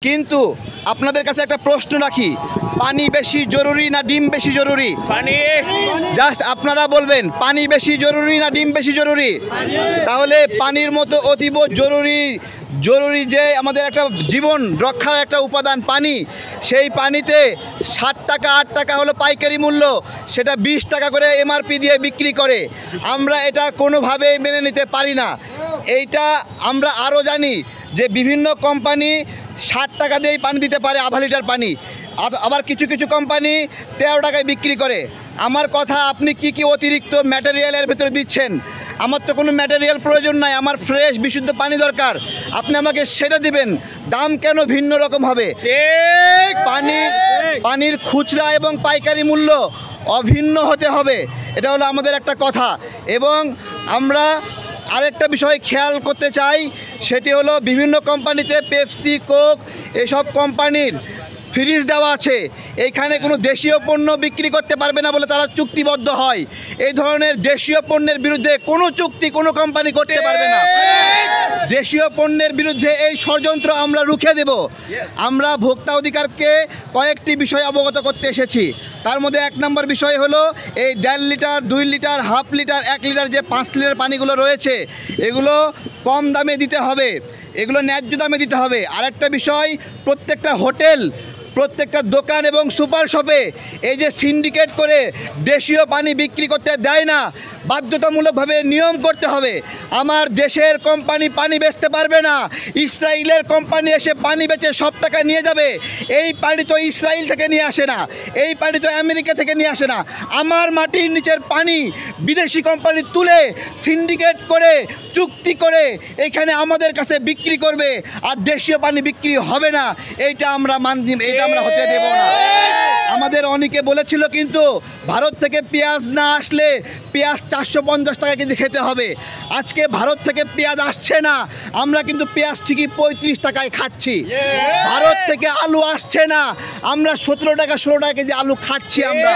কিন্তু আপনাদের কাছে একটা প্রশ্ন রাখি, পানি বেশি জরুরি না ডিম বেশি জরুরি? পানি। জাস্ট আপনারা বলবেন পানি বেশি জরুরি না ডিম বেশি জরুরি? তাহলে পানির মতো অতীব জরুরি যে আমাদের একটা জীবন রক্ষার একটা উপাদান পানি, সেই পানিতে 7 টাকা 8 টাকা হলো পাইকারি মূল্য, সেটা 20 টাকা করে এমআরপি দিয়ে বিক্রি করে। আমরা এটা কোনোভাবেই মেনে নিতে পারি না। এইটা আমরা আরও জানি যে বিভিন্ন কোম্পানি 60 টাকা দিয়েই পানি দিতে পারে আধা লিটার পানি, আবার কিছু কিছু কোম্পানি 13 টাকায় বিক্রি করে। আমার কথা, আপনি কি অতিরিক্ত ম্যাটেরিয়ালের ভেতরে দিচ্ছেন? আমার তো কোনো ম্যাটেরিয়াল প্রয়োজন নাই, আমার ফ্রেশ বিশুদ্ধ পানি দরকার, আপনি আমাকে সেটা দিবেন। দাম কেন ভিন্ন রকম হবে? পানির খুচরা এবং পাইকারি মূল্য অভিন্ন হতে হবে, এটা হলো আমাদের একটা কথা। এবং আমরা আরেকটা বিষয় খেয়াল করতে চাই, সেটি হলো বিভিন্ন কোম্পানিতে পেপসি, কোক এসব কোম্পানির ফ্রিজ দেওয়া আছে, এইখানে কোনো দেশীয় পণ্য বিক্রি করতে পারবে না বলে তারা চুক্তিবদ্ধ হয়। এই ধরনের দেশীয় পণ্যের বিরুদ্ধে কোনো চুক্তি কোনো কোম্পানি করতে পারবে না। দেশীয় পণ্যের বিরুদ্ধে এই ষড়যন্ত্র আমরা রুখে দেব। আমরা ভোক্তা অধিকারকে কয়েকটি বিষয় অবগত করতে এসেছি। তার মধ্যে 1 নম্বর বিষয় হলো এই 1.5 litre, 2 litre, half litre, 1 litre যে 5 লিটার পানিগুলো রয়েছে, এগুলো কম দামে দিতে হবে, এগুলো ন্যায্য দামে দিতে হবে। আরেকটা বিষয়, প্রত্যেকটা হোটেল, প্রত্যেকটা দোকান এবং সুপার শপে এই যে সিন্ডিকেট করে দেশীয় পানি বিক্রি করতে দেয় না, বাধ্যতামূলকভাবে নিয়ম করতে হবে। আমার দেশের কোম্পানি পানি বেচতে পারবে না, ইসরায়েলের কোম্পানি এসে পানি বেচে সব টাকা নিয়ে যাবে। এই পানি তো ইসরায়েল থেকে নিয়ে আসে না, এই পানি তো আমেরিকা থেকে নিয়ে আসে না। আমার মাটির নিচের পানি বিদেশি কোম্পানি তুলে সিন্ডিকেট করে চুক্তি করে এখানে আমাদের কাছে বিক্রি করবে, আর দেশীয় পানি বিক্রি হবে না। এইটা আমরা আমরা হতে দেব না। আমাদের অনেকে বলেছিল কিন্তু ভারত থেকে পেঁয়াজ না আসলে পেঁয়াজ 450 টাকা কেজি খেতে হবে। আজকে ভারত থেকে পেঁয়াজ আসছে না, আমরা কিন্তু পেঁয়াজ ঠিকই 35 টাকায় খাচ্ছি। ভারত থেকে আলু আসছে না, আমরা 17 টাকা 16 টাকা কেজি আলু খাচ্ছি আমরা।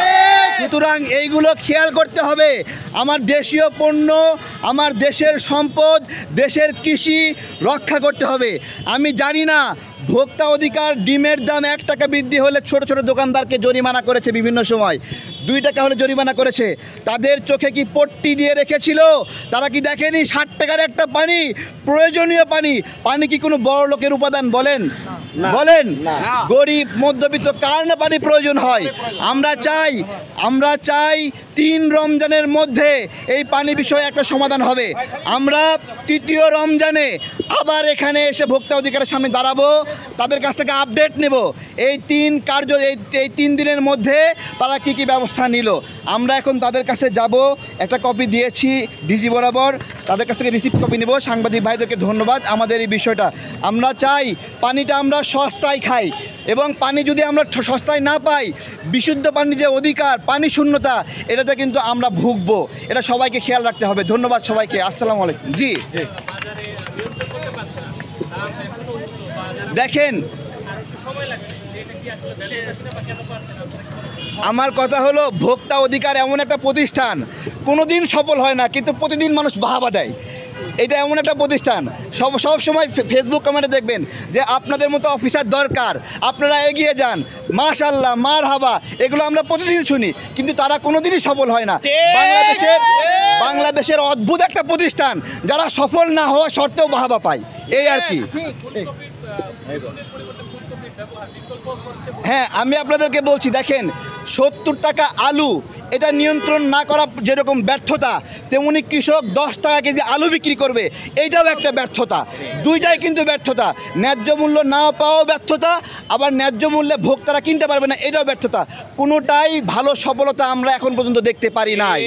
সুতরাং এইগুলো খেয়াল করতে হবে। আমার দেশীয় পণ্য, আমার দেশের সম্পদ, দেশের কৃষি রক্ষা করতে হবে। আমি জানি না ভোক্তা অধিকার ডিমের দাম 1 টাকা বৃদ্ধি হলে ছোট ছোট দোকানদারকে জরিমানা করেছে, বিভিন্ন সময় 2 টাকা হলে জরিমানা করেছে। তাদের চোখে কি পট্টি দিয়ে রেখেছিল? তারা কি দেখেনি 60 টাকার একটা পানি, প্রয়োজনীয় পানি কি কোনো বড় লোকের উপাদান? বলেন বলেন, গরিব মধ্যবিত্ত কার না পানি প্রয়োজন হয়? আমরা চাই 3 রমজানের মধ্যে এই পানি বিষয়ে একটা সমাধান হবে। আমরা 3য় রমজানে আবার এখানে এসে ভোক্তা অধিকারের সামনে দাঁড়াবো, তাদের কাছ থেকে আপডেট নেব এই 3 দিনের মধ্যে তারা কি ব্যবস্থা নিল। আমরা এখন তাদের কাছে যাব, একটা কপি দিয়েছি ডিজি বরাবর, তাদের কাছ থেকে রিসিপ্ট কপি নেব। সাংবাদিক ভাইদেরকে ধন্যবাদ। আমাদের এই বিষয়টা আমরা চাই, পানিটা আমরা সস্তায় খাই, এবং পানি যদি আমরা সস্তায় না পাই, বিশুদ্ধ পানি যে অধিকার, পানি শূন্যতা, এটাতে কিন্তু আমরা ভুগবো। এটা সবাইকে খেয়াল রাখতে হবে। ধন্যবাদ সবাইকে। আসসালামু আলাইকুম। জি দেখেন, আমার কথা হলো ভোক্তা অধিকার এমন একটা প্রতিষ্ঠান কোনোদিন সফল হয় না, কিন্তু প্রতিদিন মানুষ বাহাবা দেয়। এটা এমন একটা প্রতিষ্ঠান, সব সময় ফেসবুক কমেন্টে দেখবেন যে আপনাদের মতো অফিসার দরকার, আপনারা এগিয়ে যান, মাশাআল্লাহ, মারহাবা, এগুলো আমরা প্রতিদিন শুনি, কিন্তু তারা কোনোদিনই সফল হয় না। বাংলাদেশের অদ্ভুত একটা প্রতিষ্ঠান, যারা সফল না হওয়া সত্ত্বেও বাহাবা পায়, এই আর কি। হ্যাঁ, আমি আপনাদেরকে বলছি, দেখেন 70 টাকা আলু, এটা নিয়ন্ত্রণ না করা যেরকম ব্যর্থতা, তেমনি কৃষক 10 টাকা কেজি আলু বিক্রি করবে, এইটাও একটা ব্যর্থতা। দুইটাই কিন্তু ব্যর্থতা। ন্যায্য মূল্য না পাওয়াও ব্যর্থতা, আবার ন্যায্য মূল্যে ভোক্তারা কিনতে পারবে না, এটাও ব্যর্থতা। কোনোটাই ভালো সফলতা আমরা এখন পর্যন্ত দেখতে পারি নাই।